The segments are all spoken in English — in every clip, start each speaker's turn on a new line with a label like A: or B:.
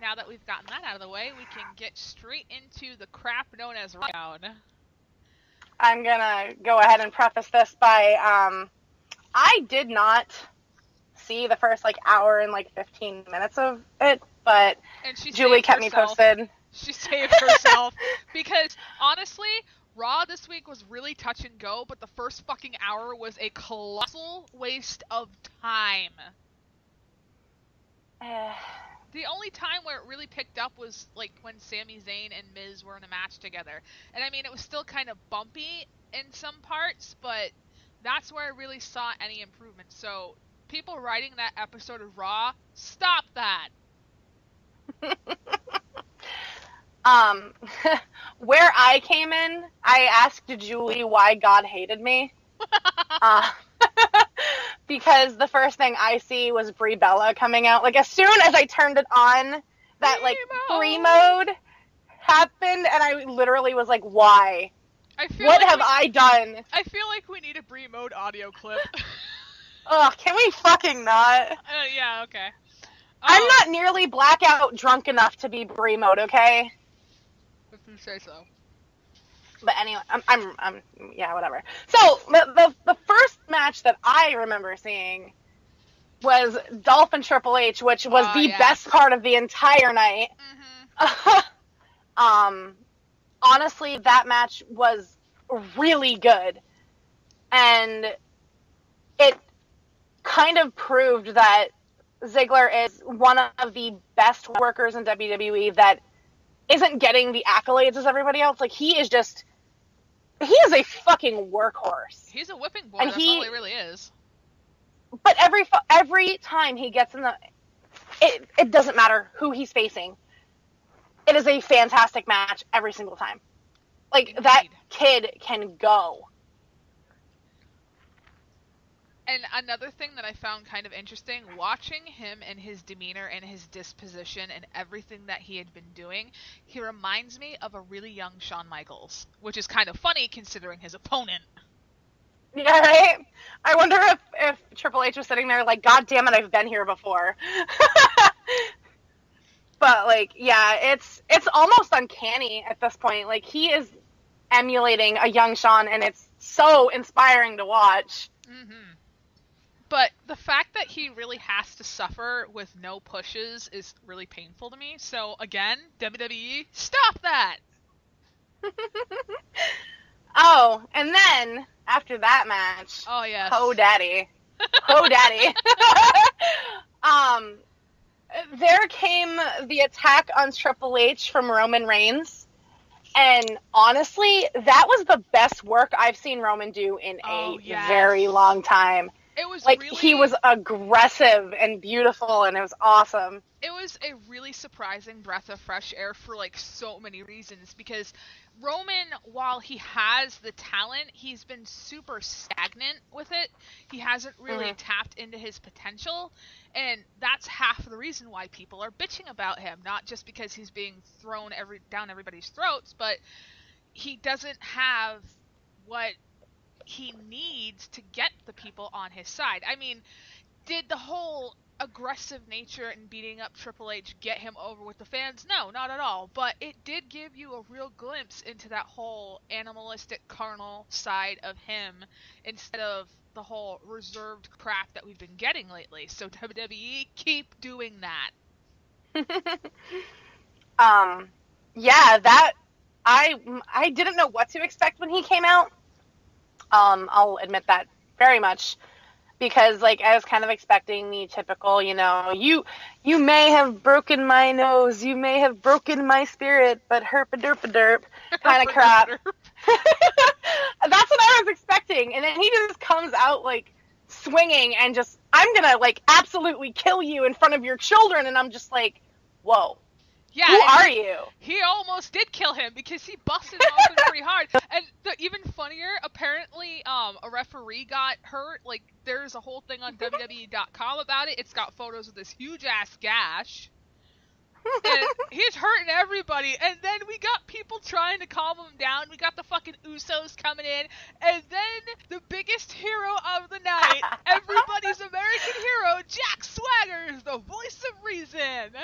A: now that we've gotten that out of the way, we can get straight into the crap known as Smackdown.
B: I'm gonna go ahead and preface this by, I did not see the first, hour and, 15 minutes of it, but Julie kept me posted.
A: She saved herself. Because, honestly, Raw this week was really touch and go, but the first fucking hour was a colossal waste of time. The only time where it really picked up was, when Sami Zayn and Miz were in a match together. And, I mean, it was still kind of bumpy in some parts, but that's where I really saw any improvement. So, people writing that episode of Raw, stop that!
B: Where I came in, I asked Julie why God hated me. Because the first thing I see was Brie Bella coming out. As soon as I turned it on, that, Brie mode happened, and I literally was like, why? What have I done?
A: I feel like we need a Brie mode audio clip.
B: Ugh, can we fucking not?
A: Yeah, okay.
B: I'm not nearly blackout drunk enough to be Brie mode, okay?
A: If you say so.
B: But anyway, I'm yeah, whatever. So, the first match that I remember seeing was Dolph and Triple H, which was the best part of the entire night. Mm-hmm. Honestly, that match was really good. And it kind of proved that Ziggler is one of the best workers in WWE that isn't getting the accolades as everybody else. He is a fucking workhorse.
A: He's a whipping boy, that's all he really is.
B: But every time he gets in it doesn't matter who he's facing. It is a fantastic match every single time. That kid can go.
A: And another thing that I found kind of interesting, watching him and his demeanor and his disposition and everything that he had been doing, he reminds me of a really young Shawn Michaels, which is kind of funny considering his opponent.
B: Yeah, right? I wonder if Triple H was sitting there God damn it, I've been here before. But, yeah, it's almost uncanny at this point. He is emulating a young Shawn, and it's so inspiring to watch.
A: Mm-hmm. But the fact that he really has to suffer with no pushes is really painful to me. So, again, WWE, stop that!
B: Oh, and then, after that match...
A: Oh, yes.
B: Ho daddy. Ho daddy. There came the attack on Triple H from Roman Reigns. And honestly, that was the best work I've seen Roman do in a very long time.
A: It was
B: he was aggressive and beautiful, and it was awesome.
A: It was a really surprising breath of fresh air for, so many reasons, because Roman, while he has the talent, he's been super stagnant with it. He hasn't really tapped into his potential, and that's half the reason why people are bitching about him, not just because he's being thrown down everybody's throats, but he doesn't have what he needs to get the people on his side. I mean, did the whole aggressive nature and beating up Triple H get him over with the fans? No, not at all. But it did give you a real glimpse into that whole animalistic, carnal side of him instead of the whole reserved crap that we've been getting lately. So WWE, keep doing that.
B: Yeah, that I didn't know what to expect when he came out. I'll admit that very much, because I was kind of expecting the typical, you may have broken my nose, you may have broken my spirit, but herp-a-derp-a-derp kind of crap. That's what I was expecting, and then he just comes out swinging and just, I'm gonna absolutely kill you in front of your children, and I'm just whoa.
A: Yeah,
B: who are you?
A: He almost did kill him because he busted him open pretty hard. And even funnier, apparently, a referee got hurt. There's a whole thing on WWE.com about it. It's got photos of this huge ass gash. And he's hurting everybody. And then we got people trying to calm him down. We got the fucking Usos coming in. And then the biggest hero of the night, everybody's American hero, Jack Swagger, the voice of reason.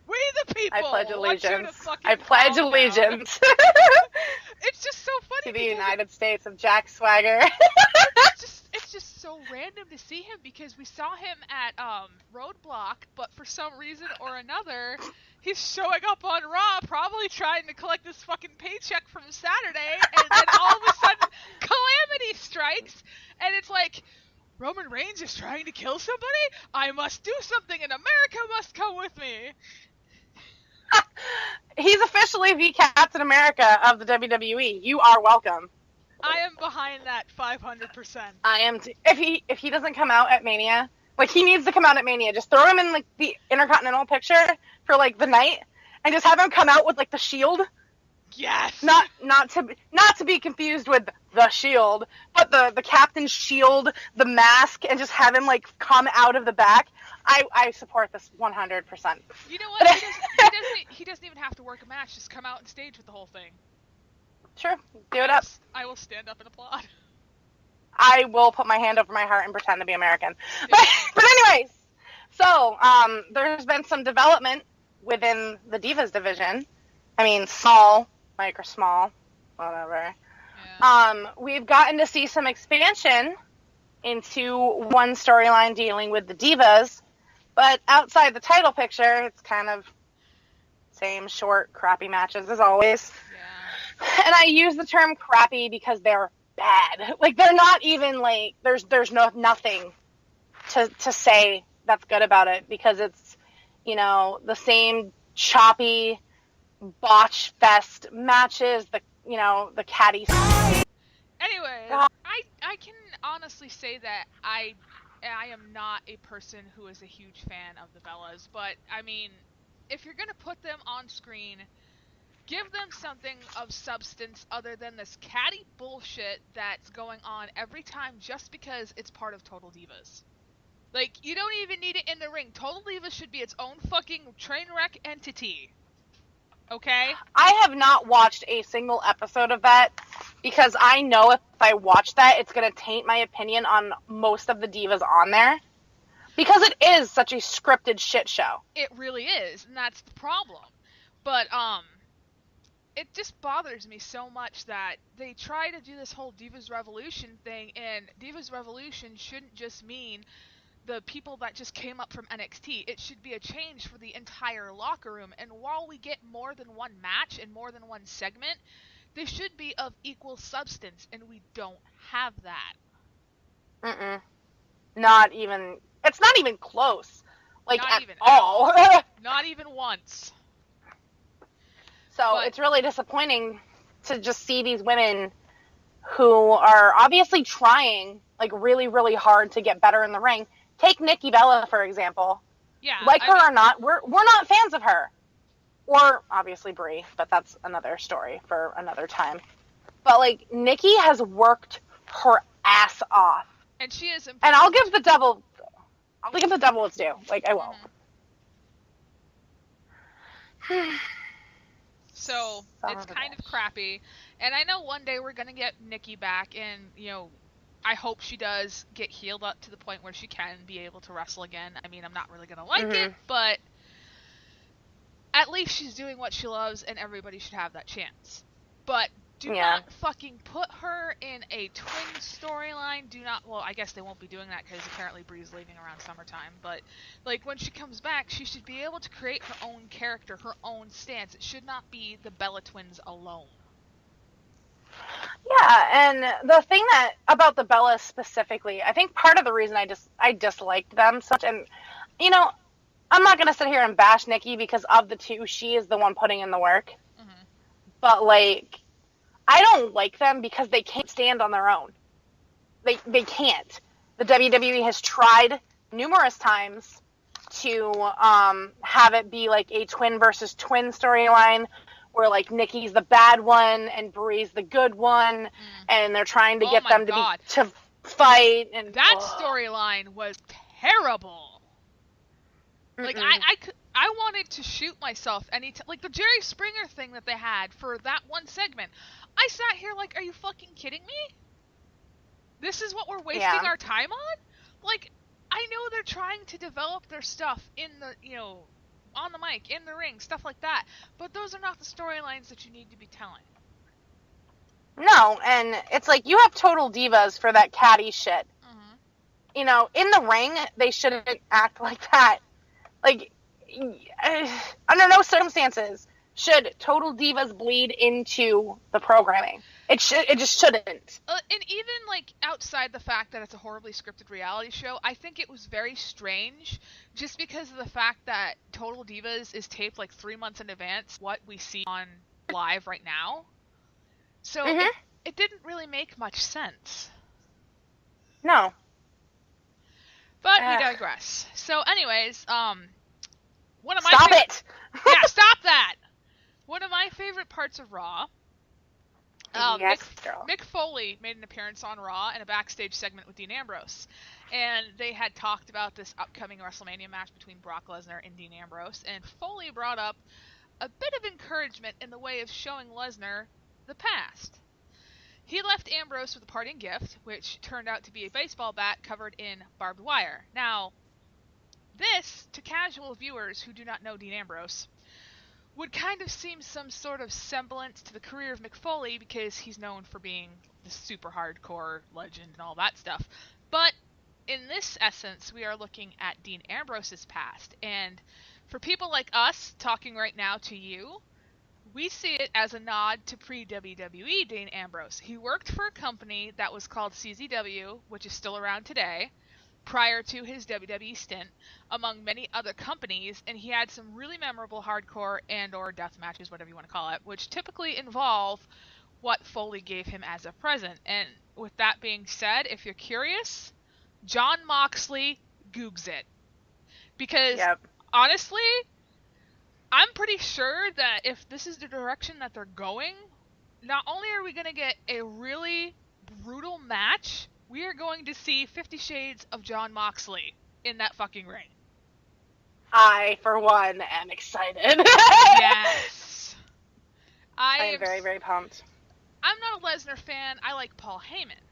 A: We the people.
B: I pledge allegiance.
A: I pledge
B: allegiance.
A: It's just so funny
B: to the United States of Jack Swagger.
A: it's just so random to see him because we saw him at Roadblock, but for some reason or another, he's showing up on Raw, probably trying to collect this fucking paycheck from Saturday, and then all of a sudden, calamity strikes, and it's like, Roman Reigns is trying to kill somebody? I must do something, and America must come with me.
B: He's officially the Captain America of the WWE. You are welcome.
A: I am behind that 500%.
B: I am. If he doesn't come out at Mania, like he needs to come out at Mania. Just throw him in like the Intercontinental picture for like the night, and just have him come out with like the Shield.
A: Yes.
B: Not to be confused with the Shield, but the Captain's Shield, the mask, and just have him like come out of the back. I support this 100%.
A: You know what? He doesn't even have to work a match. Just come out and stage with the whole thing.
B: Sure, do it up.
A: I will stand up and applaud.
B: I will put my hand over my heart and pretend to be American. But anyways, so there's been some development within the Divas division. I mean, small, micro small, whatever. Yeah. We've gotten to see some expansion into one storyline dealing with the Divas, but outside the title picture, it's kind of same short, crappy matches as always. Yeah. And I use the term crappy because they're bad. Like, they're not even, like, there's nothing to say that's good about it, because it's, you know, the same choppy, botch fest matches, the catty.
A: Anyway, I can honestly say that I am not a person who is a huge fan of the Bellas, but I mean, if you're gonna put them on screen, give them something of substance other than this catty bullshit that's going on every time just because it's part of Total Divas. Like, you don't even need it in the ring. Total Divas should be its own fucking train wreck entity. Okay?
B: I have not watched a single episode of that because I know if I watch that, it's going to taint my opinion on most of the divas on there. Because it is such a scripted shit show.
A: It really is, and that's the problem. But, it just bothers me so much that they try to do this whole Divas Revolution thing, and Divas Revolution shouldn't just mean the people that just came up from NXT. It should be a change for the entire locker room. And while we get more than one match and more than one segment, they should be of equal substance, and we don't have that.
B: Not even. It's not even close. Like,
A: not
B: at
A: even
B: all.
A: Not even once.
B: So it's really disappointing to just see these women who are obviously trying, like, really, really hard to get better in the ring. Take Nikki Bella, for example.
A: Yeah.
B: Or not, we're not fans of her. Or, obviously, Brie, but that's another story for another time. But, like, Nikki has worked her ass off.
A: And she is improved.
B: And I'll give the double its due. Like, I will.
A: So, it's kind of crappy. And I know one day we're going to get Nikki back, and, you know, I hope she does get healed up to the point where she can be able to wrestle again. I mean, I'm not really going to like it, but at least she's doing what she loves, and everybody should have that chance. But do not fucking put her in a twin storyline. Do not, well, I guess they won't be doing that because apparently Brie's leaving around summertime. But, like, when she comes back, she should be able to create her own character, her own stance. It should not be the Bella Twins alone.
B: Yeah, and the thing about the Bellas specifically, I think part of the reason I disliked them such, and, you know, I'm not going to sit here and bash Nikki because of the two, she is the one putting in the work. But, like, I don't like them because they can't stand on their own. They can't. The WWE has tried numerous times to have it be like a twin versus twin storyline where, like, Nikki's the bad one and Brie's the good one, and they're trying to get them to fight. And
A: that storyline was terrible. Like, I wanted to shoot myself like the Jerry Springer thing that they had for that one segment. I sat here like, are you fucking kidding me? This is what we're wasting our time on? Like, I know they're trying to develop their stuff in the, you know, on the mic, in the ring, stuff like that. But those are not the storylines that you need to be telling.
B: No, and it's like, you have total divas for that catty shit.
A: Mm-hmm.
B: You know, in the ring, they shouldn't act like that. Like, under no circumstances should total divas bleed into the programming. It just shouldn't.
A: And even, like, outside the fact that it's a horribly scripted reality show, I think it was very strange, just because of the fact that Total Divas is taped, like, 3 months in advance, what we see on live right now. So, it didn't really make much sense.
B: No.
A: But we digress. So, anyways, one of my
B: Stop it!
A: Yeah, stop that! One of my favorite parts of Raw,
B: yes, girl.
A: Mick Foley made an appearance on Raw in a backstage segment with Dean Ambrose. And they had talked about this upcoming WrestleMania match between Brock Lesnar and Dean Ambrose, and Foley brought up a bit of encouragement in the way of showing Lesnar the past. He left Ambrose with a parting gift, which turned out to be a baseball bat covered in barbed wire. Now, this, to casual viewers who do not know Dean Ambrose, would kind of seem some sort of semblance to the career of Mick Foley, because he's known for being the super hardcore legend and all that stuff. But in this essence, we are looking at Dean Ambrose's past, and for people like us talking right now to you, we see it as a nod to pre-WWE Dean Ambrose. He worked for a company that was called CZW, which is still around today, prior to his WWE stint, among many other companies, and he had some really memorable hardcore and or death matches, whatever you want to call it, which typically involve what Foley gave him as a present. And with that being said, if you're curious, Jon Moxley googs it. Because, honestly, I'm pretty sure that if this is the direction that they're going, not only are we going to get a really brutal match, we are going to see 50 Shades of Jon Moxley in that fucking ring.
B: I, for one, am excited.
A: Yes. I
B: am very, very pumped.
A: I'm not a Lesnar fan. I like Paul Heyman,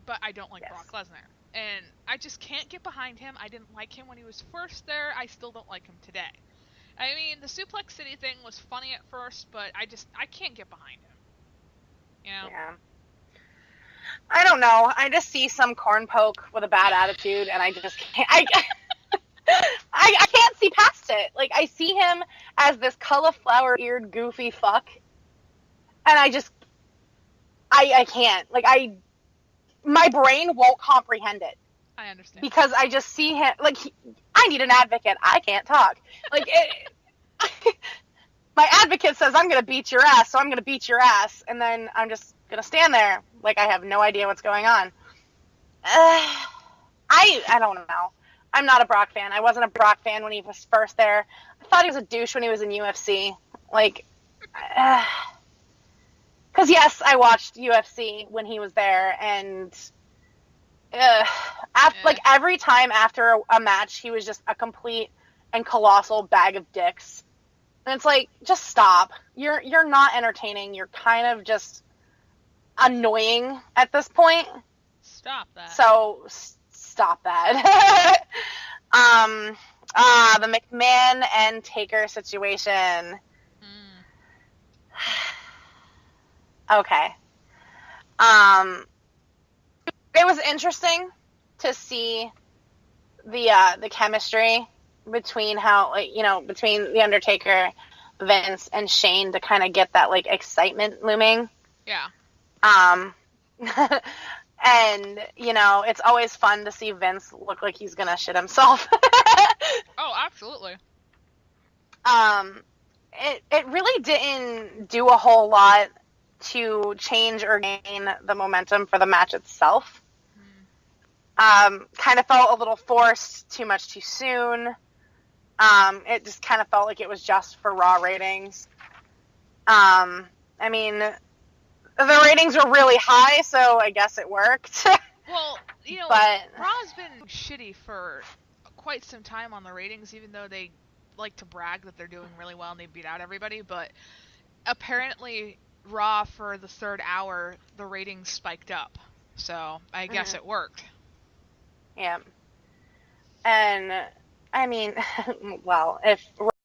A: but I don't like Brock Lesnar. And I just can't get behind him. I didn't like him when he was first there. I still don't like him today. I mean, the Suplex City thing was funny at first, but I can't get behind him. You know?
B: Yeah. I don't know. I just see some corn poke with a bad attitude, and I just can't. I can't see past it. Like, I see him as this cauliflower-eared, goofy fuck, and I can't. Like, my brain won't comprehend it.
A: I understand.
B: Because I just see him, like, I need an advocate. I can't talk. Like, my advocate says, I'm going to beat your ass, so I'm going to beat your ass, and then I'm just going to stand there like I have no idea what's going on. I don't know. I'm not a Brock fan. I wasn't a Brock fan when he was first there. I thought he was a douche when he was in UFC. Like, because yes, I watched UFC when he was there, and like every time after a match, he was just a complete and colossal bag of dicks. And it's like, just stop. You're not entertaining. You're kind of just annoying at this point.
A: Stop that.
B: So stop that. The McMahon and Taker situation. Okay. It was interesting to see the chemistry between between The Undertaker, Vince, and Shane, to kind of get that, like, excitement looming.
A: Yeah.
B: And, it's always fun to see Vince look like he's gonna shit himself.
A: Oh, absolutely.
B: It really didn't do a whole lot to change or gain the momentum for the match itself. Kind of felt a little forced, too much too soon. It just kind of felt like it was just for Raw ratings. I mean, the ratings were really high, so I guess it worked.
A: Well,
B: but
A: Raw's been shitty for quite some time on the ratings, even though they like to brag that they're doing really well and they beat out everybody, but apparently Raw, for the third hour, the ratings spiked up. So I guess it worked.
B: Yeah. And, I mean, well, if